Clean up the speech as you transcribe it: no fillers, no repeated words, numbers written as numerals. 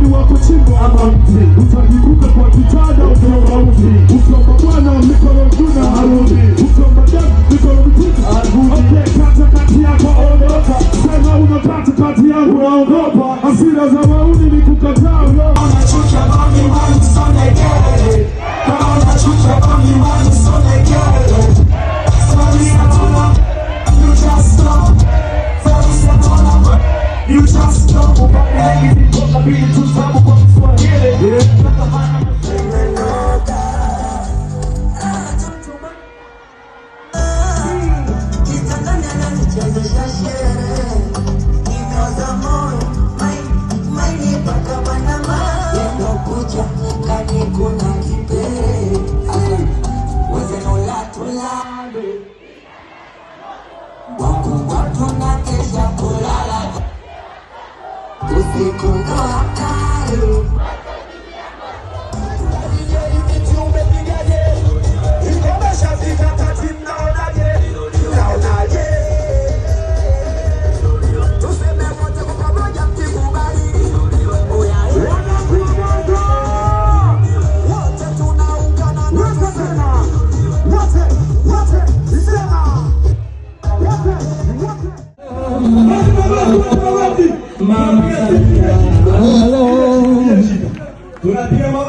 ni wako chimbo ama mti. Utajikuta kwa kitanda ukiomba mti. Ukiomba Bwana mikono kuna harudi. Ukiomba damu mikono mtupu harudi. Okay, kati yako ondoka. Sema unakata kati yangu naogopa. Hasira za wauni ni kukataa. Unachukia mami wangu sonde kele. Kama unachukia mami wangu sonde kele. Sorry atona, you just stop. Sorry atona, you just stop. Upande hivi kwa kabili tuzabu kwa Kiswahili. Hello.